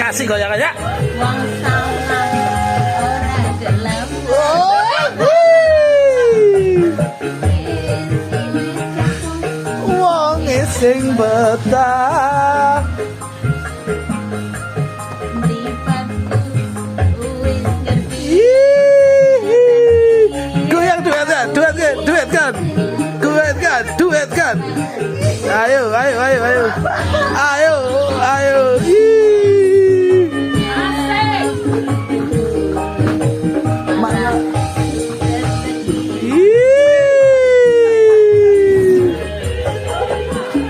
Asik goyangannya. Wong salah ora gelem. Wong sing betah. Goyang duet kan? Duet kan? Ayo.